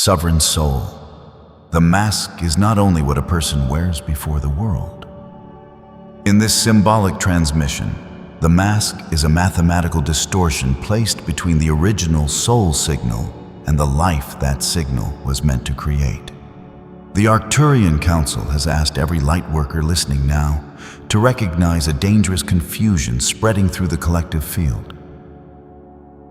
Sovereign soul, the mask is not only what a person wears before the world. In this symbolic transmission, the mask is a mathematical distortion placed between the original soul signal and the life that signal was meant to create. The Arcturian Council has asked every lightworker listening now to recognize a dangerous confusion spreading through the collective field.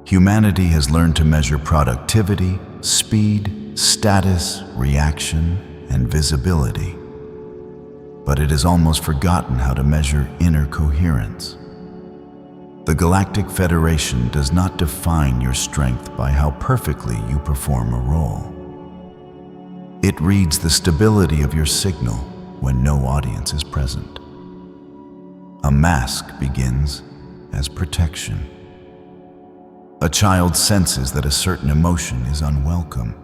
Humanity has learned to measure productivity, speed, status, reaction, and visibility. But it has almost forgotten how to measure inner coherence. The Galactic Federation does not define your strength by how perfectly you perform a role. It reads the stability of your signal when no audience is present. A mask begins as protection. A child senses that a certain emotion is unwelcome,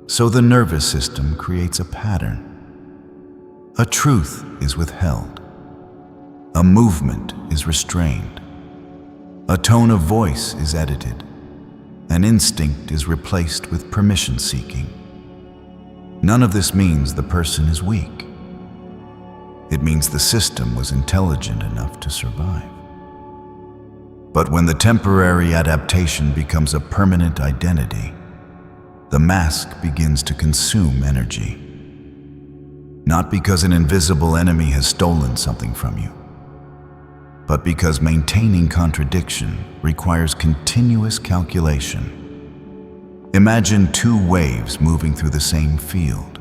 so the nervous system creates a pattern. A truth is withheld. A movement is restrained. A tone of voice is edited. An instinct is replaced with permission-seeking. None of this means the person is weak. It means the system was intelligent enough to survive. But when the temporary adaptation becomes a permanent identity, the mask begins to consume energy. Not because an invisible enemy has stolen something from you, but because maintaining contradiction requires continuous calculation. Imagine two waves moving through the same field.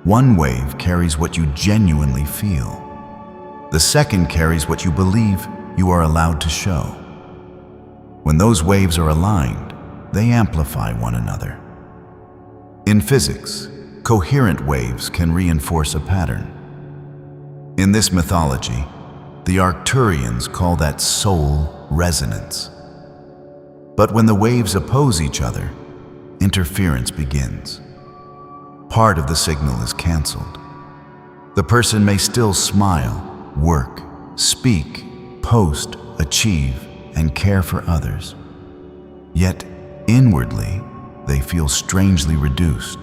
One wave carries what you genuinely feel. The second carries what you believe you are allowed to show. When those waves are aligned, they amplify one another. In physics, coherent waves can reinforce a pattern. In this mythology, the Arcturians call that soul resonance. But when the waves oppose each other, interference begins. Part of the signal is canceled. The person may still smile, work, speak, post, achieve, and care for others. Yet, inwardly, they feel strangely reduced.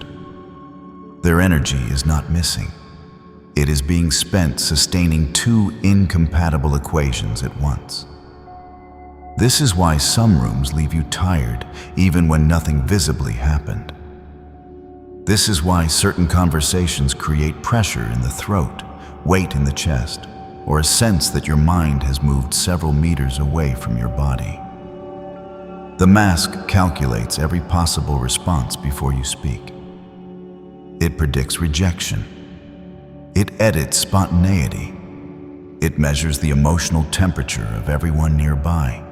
Their energy is not missing. It is being spent sustaining two incompatible equations at once. This is why some rooms leave you tired even when nothing visibly happened. This is why certain conversations create pressure in the throat, weight in the chest, or a sense that your mind has moved several meters away from your body. The mask calculates every possible response before you speak. It predicts rejection. It edits spontaneity. It measures the emotional temperature of everyone nearby.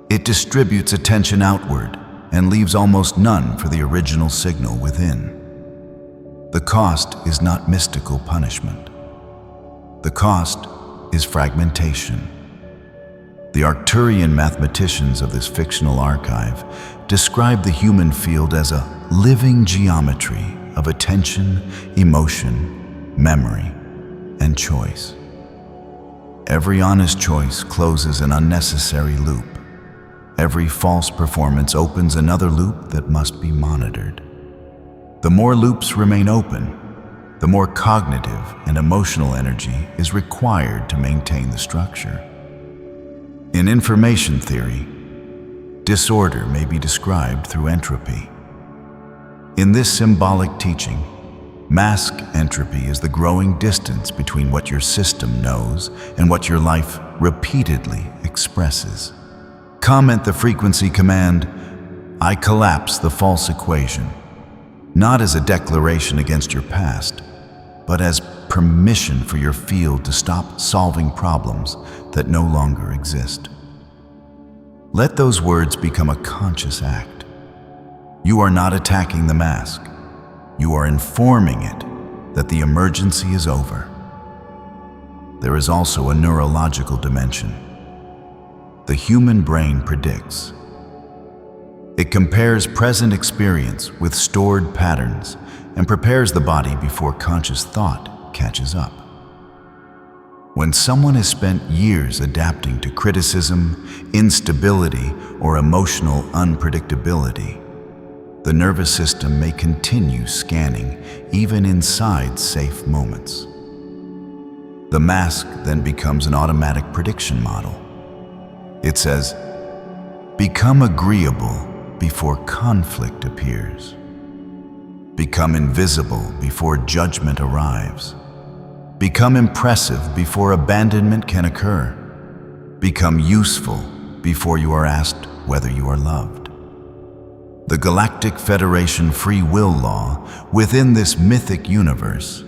It distributes attention outward and leaves almost none for the original signal within. The cost is not mystical punishment. The cost is fragmentation. The Arcturian mathematicians of this fictional archive describe the human field as a living geometry of attention, emotion, memory, and choice. Every honest choice closes an unnecessary loop. Every false performance opens another loop that must be monitored. The more loops remain open, the more cognitive and emotional energy is required to maintain the structure. In information theory, disorder may be described through entropy. In this symbolic teaching, mask entropy is the growing distance between what your system knows and what your life repeatedly expresses. Comment the frequency command, "I collapse the false equation," not as a declaration against your past, but as permission for your field to stop solving problems that no longer exist. Let those words become a conscious act. You are not attacking the mask. You are informing it that the emergency is over. There is also a neurological dimension. The human brain predicts. It compares present experience with stored patterns and prepares the body before conscious thought catches up. When someone has spent years adapting to criticism, instability, or emotional unpredictability, the nervous system may continue scanning even inside safe moments. The mask then becomes an automatic prediction model. It says, "Become agreeable before conflict appears. Become invisible before judgment arrives. Become impressive before abandonment can occur. Become useful before you are asked whether you are loved." The Galactic Federation free will law within this mythic universe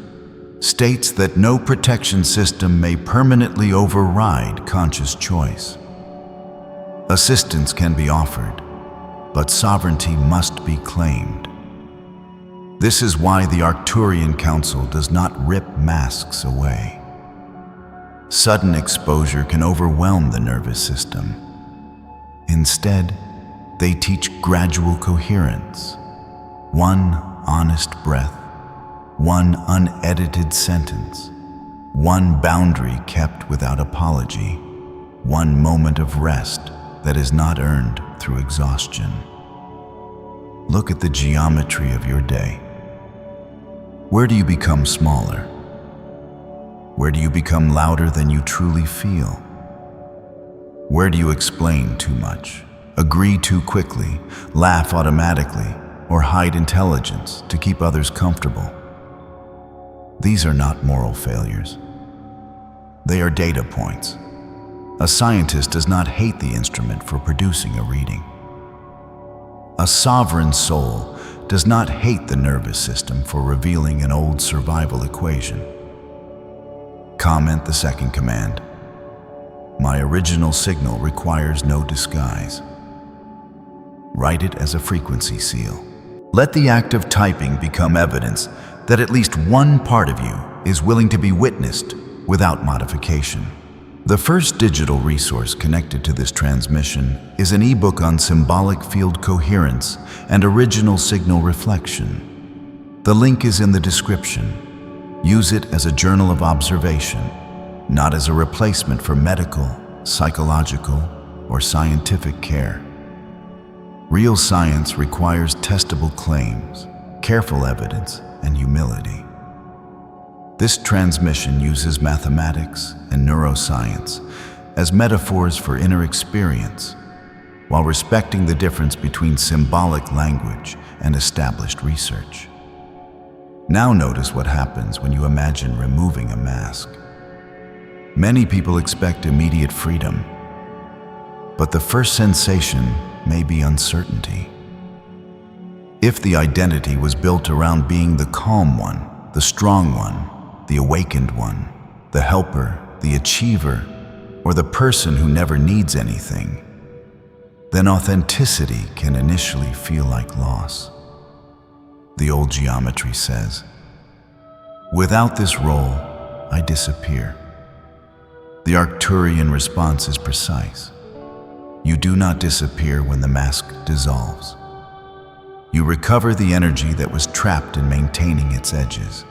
states that no protection system may permanently override conscious choice. Assistance can be offered, but sovereignty must be claimed. This is why the Arcturian Council does not rip masks away. Sudden exposure can overwhelm the nervous system. Instead, they teach gradual coherence. One honest breath, one unedited sentence, one boundary kept without apology, one moment of rest that is not earned through exhaustion. Look at the geometry of your day. Where do you become smaller? Where do you become louder than you truly feel? Where do you explain too much, agree too quickly, laugh automatically, or hide intelligence to keep others comfortable? These are not moral failures. They are data points. A scientist does not hate the instrument for producing a reading. A sovereign soul does not hate the nervous system for revealing an old survival equation. Comment the second command. My original signal requires no disguise. Write it as a frequency seal. Let the act of typing become evidence that at least one part of you is willing to be witnessed without modification. The first digital resource connected to this transmission is an ebook on symbolic field coherence and original signal reflection. The link is in the description. Use it as a journal of observation, not as a replacement for medical, psychological, or scientific care. Real science requires testable claims, careful evidence, and humility. This transmission uses mathematics and neuroscience as metaphors for inner experience, while respecting the difference between symbolic language and established research. Now notice what happens when you imagine removing a mask. Many people expect immediate freedom, but the first sensation may be uncertainty. If the identity was built around being the calm one, the strong one, the awakened one, the helper, the achiever, or the person who never needs anything, then authenticity can initially feel like loss. The old geometry says, "Without this role, I disappear." The Arcturian response is precise. You do not disappear when the mask dissolves. You recover the energy that was trapped in maintaining its edges.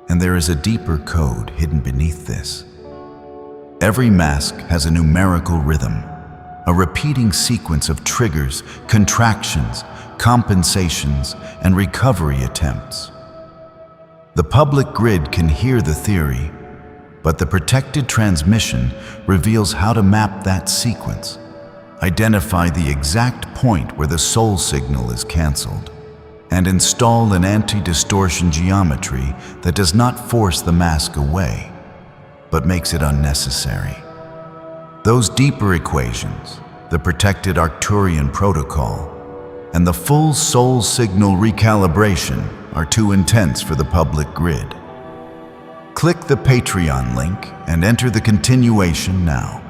And there is a deeper code hidden beneath this. Every mask has a numerical rhythm, a repeating sequence of triggers, contractions, compensations, and recovery attempts. The public grid can hear the theory, but the protected transmission reveals how to map that sequence, identify the exact point where the soul signal is canceled, and install an anti-distortion geometry that does not force the mask away, but makes it unnecessary. Those deeper equations, the protected Arcturian protocol, and the full soul signal recalibration are too intense for the public grid. Click the Patreon link and enter the continuation now.